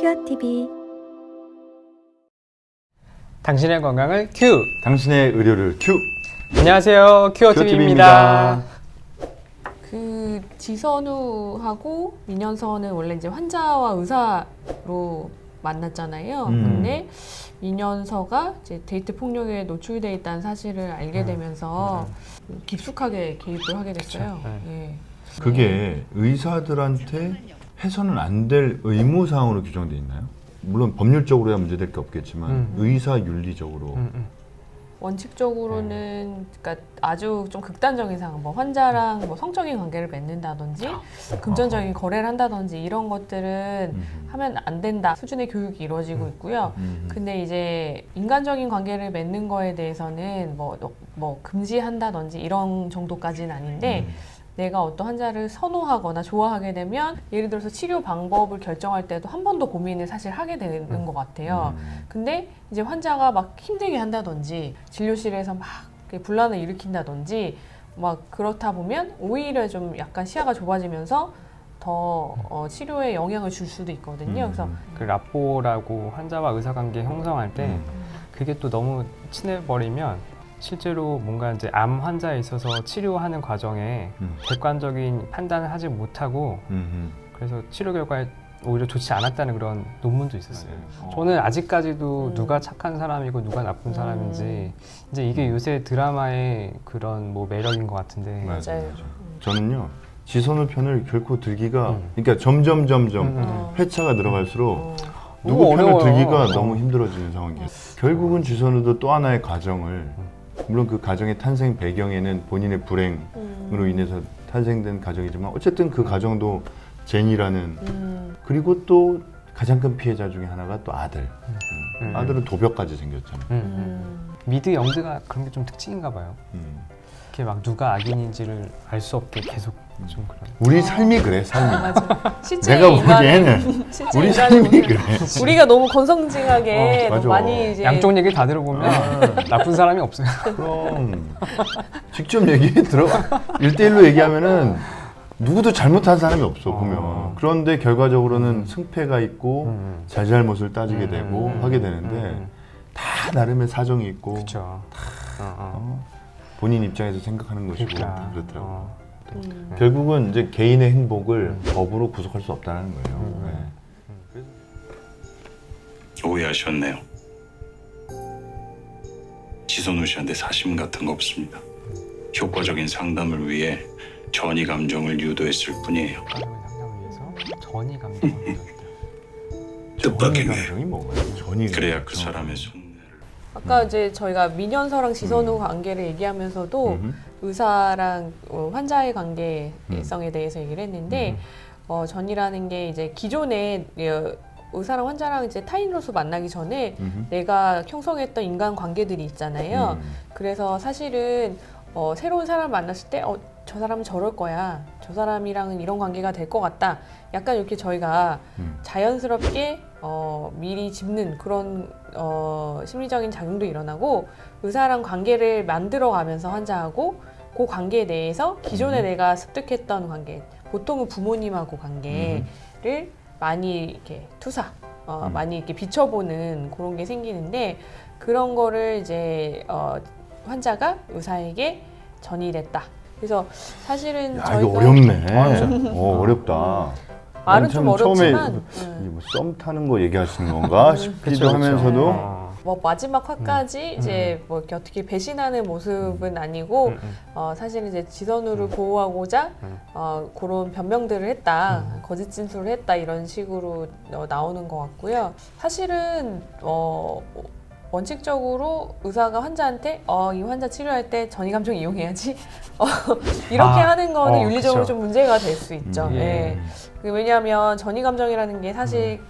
큐어TV. 당신의 건강을 큐! 당신의 의료를 큐! 안녕하세요. 큐어TV입니다. 그 지선우하고 민현서는 원래 이제 환자와 의사로 만났잖아요. 근데 민현서가 이제 데이트 폭력에 노출돼 있다는 사실을 알게 되면서 깊숙하게 개입을 하게 됐어요. 그쵸. 예. 그게 의사들한테 해서는 안 될 의무사항으로 규정되어 있나요? 물론 법률적으로야 문제될 게 없겠지만 의사 윤리적으로 원칙적으로는 그러니까 아주 좀 극단적인 상황, 뭐 환자랑 뭐 성적인 관계를 맺는다든지 금전적인 거래를 한다든지 이런 것들은 하면 안 된다 수준의 교육이 이루어지고 있고요. 근데 이제 인간적인 관계를 맺는 거에 대해서는 뭐 금지한다든지 이런 정도까지는 아닌데 내가 어떤 환자를 선호하거나 좋아하게 되면 예를 들어서 치료 방법을 결정할 때도 한 번 더 고민을 사실 하게 되는 것 같아요. 근데 이제 환자가 막 힘들게 한다든지 진료실에서 막 분란을 일으킨다든지 막 그렇다 보면 오히려 좀 약간 시야가 좁아지면서 더 치료에 영향을 줄 수도 있거든요. 그래서 그 라포라고 환자와 의사 관계 형성할 때 그게 또 너무 친해버리면 실제로 뭔가 이제 암 환자에 있어서 치료하는 과정에 객관적인 판단을 하지 못하고 그래서 치료 결과에 오히려 좋지 않았다는 그런 논문도 있었어요. 저는 아직까지도 누가 착한 사람이고 누가 나쁜 사람인지 이제 이게 요새 드라마의 그런 뭐 매력인 것 같은데. 맞아요. 저는요 지선우 편을 결코 들기가 그러니까 점점 회차가 늘어갈수록 누구 편을 어려워요. 들기가 너무 힘들어지는 상황이에요. 결국은 지선우도 또 하나의 가정을 물론 그 가정의 탄생 배경에는 본인의 불행으로 인해서 탄생된 가정이지만 어쨌든 그 가정도 제니라는 그리고 또 가장 큰 피해자 중에 하나가 또 아들. 아들은 도벽까지 생겼잖아요. 미드 영드가 그런 게 좀 특징인가 봐요. 이렇게 막 누가 악인인지를 알 수 없게 계속 좀 그런. 우리 삶이 그래, 삶이. 맞아. 실제 내가 인간은 보기에는 실제 우리 인간은 삶이 그래. 우리가 너무 건성징하게 맞아. 너무 많이 이제 양쪽 얘기 다 들어보면 나쁜 사람이 없어요. 그럼 직접 얘기해 들어 1대1로 얘기하면은 누구도 잘못한 사람이 없어 보면. 그런데 결과적으로는 승패가 있고 잘잘못을 따지게 되고 하게 되는데 다 나름의 사정이 있고 그렇죠. 본인 입장에서 생각하는 것이고 그러니까. 그렇더라고요. 결국은 이제 개인의 행복을 법으로 구속할 수 없다는 거예요. 네. 오해하셨네요. 지선우 씨한테 사심 같은 거 없습니다. 효과적인 상담을 위해 전이 감정을 유도했을 뿐이에요. 상담을 위해서 전이 감정을 유도했다. 뜻밖의 감정이 뭔가요? 전이 그래야 그 사람의 손해를. 아까 이제 저희가 민현서랑 지선우 관계를 얘기하면서도 의사랑 환자의 관계성에 대해서 얘기를 했는데 전이라는 게 이제 기존에 의사랑 환자랑 이제 타인으로서 만나기 전에 내가 형성했던 인간 관계들이 있잖아요. 그래서 사실은 새로운 사람을 만났을 때 저 사람은 저럴 거야. 저 사람이랑은 이런 관계가 될 것 같다. 약간 이렇게 저희가 자연스럽게 미리 짚는 그런 심리적인 작용도 일어나고 의사랑 관계를 만들어가면서 환자하고 그 관계에 대해서 기존에 내가 습득했던 관계, 보통은 부모님하고 관계를 많이 이렇게 많이 이렇게 비춰보는 그런 게 생기는데 그런 거를 이제 환자가 의사에게 전이됐다. 그래서 사실은 야, 저희가 이거 어렵네. 어렵다. 말은 좀 어렵지만 처음에 뭐 썸 타는 거 얘기하시는 건가 싶기도 하면서도 뭐 마지막 화까지 이제 뭐 이렇게 어떻게 배신하는 모습은 아니고 사실 이제 지선우를 보호하고자 그런 변명들을 했다, 거짓 진술을 했다 이런 식으로 나오는 것 같고요. 사실은 원칙적으로 의사가 환자한테 이 환자 치료할 때 전이 감정 이용해야지 이렇게 하는 거는 윤리적으로 그쵸. 좀 문제가 될 수 있죠. 예. 예. 왜냐하면 전이 감정이라는 게 사실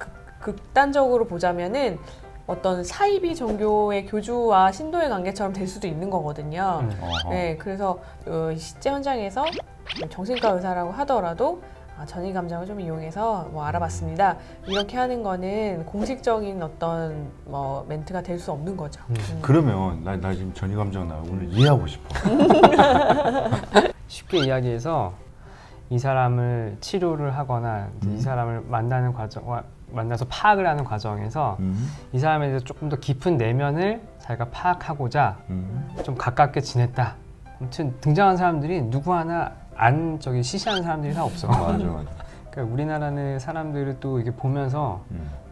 극단적으로 보자면은 어떤 사이비 종교의 교주와 신도의 관계처럼 될 수도 있는 거거든요. 네, 그래서 실제 현장에서 정신과 의사라고 하더라도 전이 감정을 좀 이용해서 뭐 알아봤습니다. 이렇게 하는 거는 공식적인 어떤 뭐 멘트가 될 수 없는 거죠. 그러면 나 지금 전이 감정 나 오늘 이해하고 싶어. 쉽게 이야기해서 이 사람을 치료를 하거나 이 사람을 만나는 과정, 만나서 파악을 하는 과정에서 이 사람에 대해서 조금 더 깊은 내면을 자기가 파악하고자 좀 가깝게 지냈다. 아무튼 등장한 사람들이 누구 하나 안 시시한 사람들이 다 없어. 맞아. 그러니까 우리나라는 사람들을 또 이게 보면서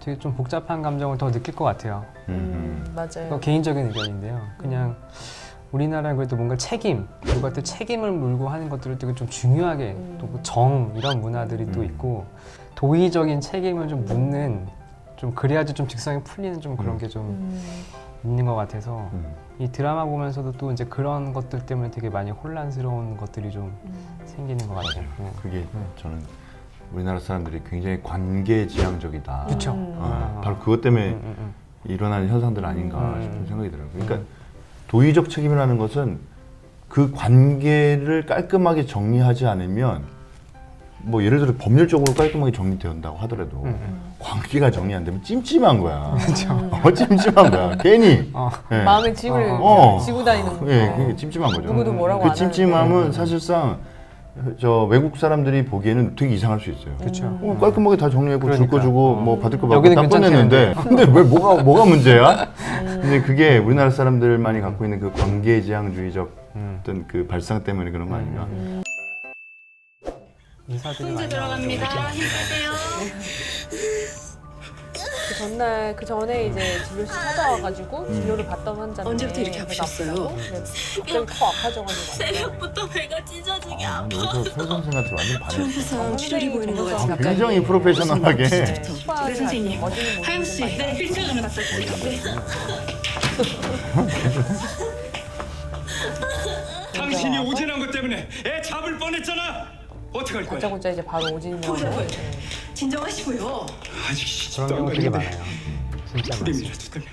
되게 좀 복잡한 감정을 더 느낄 것 같아요. 맞아요. 이거 개인적인 의견인데요. 그냥 우리나라는 그래도 뭔가 책임, 누구한테 책임을 물고 하는 것들을 되게 좀 중요하게 또 정 이런 문화들이 또 있고 도의적인 책임을 좀 묻는 좀 그래야지 좀 직성이 풀리는 좀 그런 게 좀 있는 것 같아서 이 드라마 보면서도 또 이제 그런 것들 때문에 되게 많이 혼란스러운 것들이 좀 생기는 것 같아요. 그게 저는 우리나라 사람들이 굉장히 관계지향적이다. 그렇죠. 바로 그것 때문에 일어나는 현상들 아닌가 싶은 생각이 들어요. 그러니까 도의적 책임이라는 것은 그 관계를 깔끔하게 정리하지 않으면 뭐 예를 들어 법률적으로 깔끔하게 정리된다고 하더라도 관계가 정리 안 되면 찜찜한 거야. 찜찜한 거야. 괜히 예. 마음의 짐을 지고 다니는 거. 예, 그게 찜찜한 거죠. 누구도 뭐라고 그 안 찜찜함은 사실상 저 외국 사람들이 보기에는 되게 이상할 수 있어요. 그렇죠. 깔끔하게 다 정리하고 줄 거 그러니까. 주고 뭐 받을 거 받고 여기는 딱 꺼냈는데 근데 왜 뭐가 문제야? 근데 그게 우리나라 사람들만이 갖고 있는 그 관계지향주의적 어떤 그 발상 때문에 그런 거 아닌가? 의사들이 많이 들어갑니다. 힘내세요. 그 전날 그 전에 이제 진료실 찾아와가지고 진료를 받던 환자인데 언제부터 이렇게 배가 아프셨어요? 아프다고? 갑자기 더 아파져가지고 새벽부터 배가 찢어지게 아, 아파. 근데 여기서 설상생한테 완전 반했어. 초음파상 출혈이 보이는 것 정말 같으니까 굉장히 프로페셔널하게. 네, 선생님. 하영 씨, 네, 1층으로 갔다 올게요. 당신이 오진한 것 때문에 애 잡을 뻔했잖아. 어떡할 거야? 다짜고짜 이제 바로 오진이라고. 진정하시고요. 아직 시집도 그런 안 경우 되게 갔는데 많아요. 진짜 많습니다. 프림이라도 되면.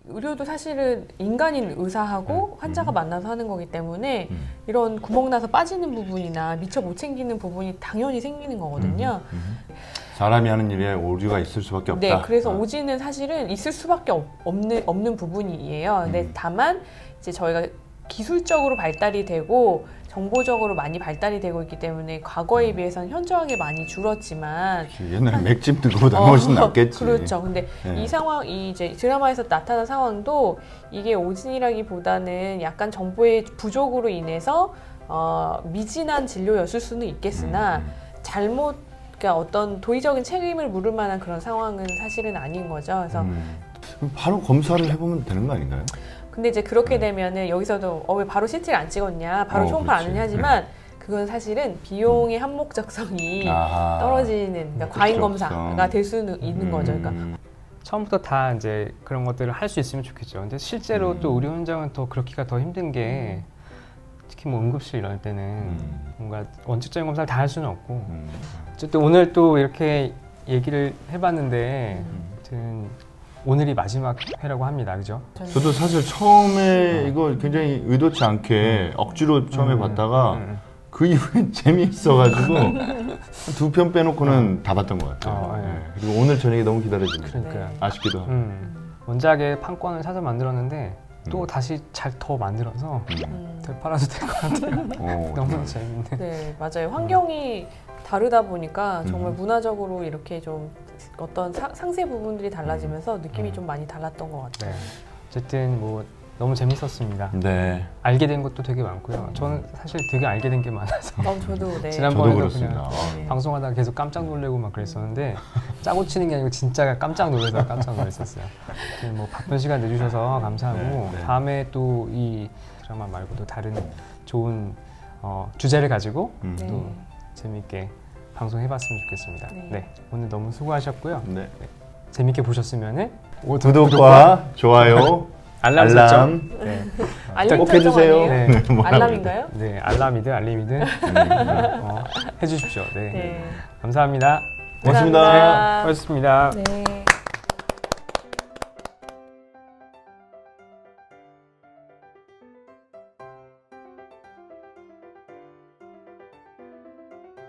의료도 사실은 인간인 의사하고 환자가 만나서 하는 거기 때문에 이런 구멍 나서 빠지는 부분이나 미처 못 챙기는 부분이 당연히 생기는 거거든요. 사람이 하는 일에 오류가 있을 수밖에 없다. 네, 그래서 오진은 사실은 있을 수밖에 없는 부분이에요. 근데 다만 이제 저희가 기술적으로 발달이 되고 정보적으로 많이 발달이 되고 있기 때문에 과거에 비해서는 현저하게 많이 줄었지만 옛날에 맥집 든 거보다 훨씬 낫겠지. 그렇죠. 근데 네. 이 상황, 이 이제 드라마에서 나타난 상황도 이게 오진이라기보다는 약간 정보의 부족으로 인해서 미진한 진료였을 수는 있겠으나 잘못, 그러니까 어떤 도의적인 책임을 물을 만한 그런 상황은 사실은 아닌 거죠. 그래서 바로 검사를 해보면 되는 거 아닌가요? 근데 이제 그렇게 되면은 여기서도 왜 바로 CT를 안 찍었냐, 바로 초음파 안 그렇지. 했냐 하지만 그건 사실은 비용의 한목적성이 아하. 떨어지는, 그러니까 과잉 목적성. 검사가 될 수는 있는 거죠. 그러니까 처음부터 다 이제 그런 것들을 할 수 있으면 좋겠죠. 근데 실제로 또 의료 현장은 더 그렇기가 더 힘든 게 특히 뭐 응급실 이럴 때는 뭔가 원칙적인 검사를 다 할 수는 없고 어쨌든 오늘 또 이렇게 얘기를 해봤는데 아무튼 오늘이 마지막 회라고 합니다. 그죠? 저도 사실 처음에 이거 굉장히 의도치 않게 억지로 처음에 봤다가 그 이후에 재미있어가지고 두 편 빼놓고는 다 봤던 것 같아요. 예. 네. 그리고 오늘 저녁에 너무 기다려지네요. 그러니까요. 아쉽기도 하고. 원작의 판권을 사서 만들었는데 또 다시 잘 더 만들어서 되팔아도 될 것 같아요. 너무 재밌네. 네, 맞아요. 환경이 다르다 보니까 정말 문화적으로 이렇게 좀 어떤 상세 부분들이 달라지면서 느낌이 좀 많이 달랐던 것 같아요. 네. 어쨌든 뭐 너무 재밌었습니다. 네. 알게 된 것도 되게 많고요. 저는 사실 되게 알게 된 게 많아서 저도 네. 저도 지난번에도 그렇습니다. 그냥 방송하다가 계속 깜짝 놀래고 막 그랬었는데 짜고 치는 게 아니고 진짜 깜짝 놀랐었어요. 아무튼 뭐 바쁜 시간 내주셔서 감사하고 네. 다음에 또 이 드라마 말고도 다른 좋은 주제를 가지고 네. 또 재밌게 방송해봤으면 좋겠습니다. 네. 네, 오늘 너무 수고하셨고요. 네. 재밌게 보셨으면 구독과 좋아요, 알람 설정 네. 알림 꼭 설정 해주세요. 아니에요? 네. 알람인가요? 네, 알람이든 해주십시오. 네. 네. 감사합니다. 고맙습니다. 감사합니다. 수고하셨습니다. 네.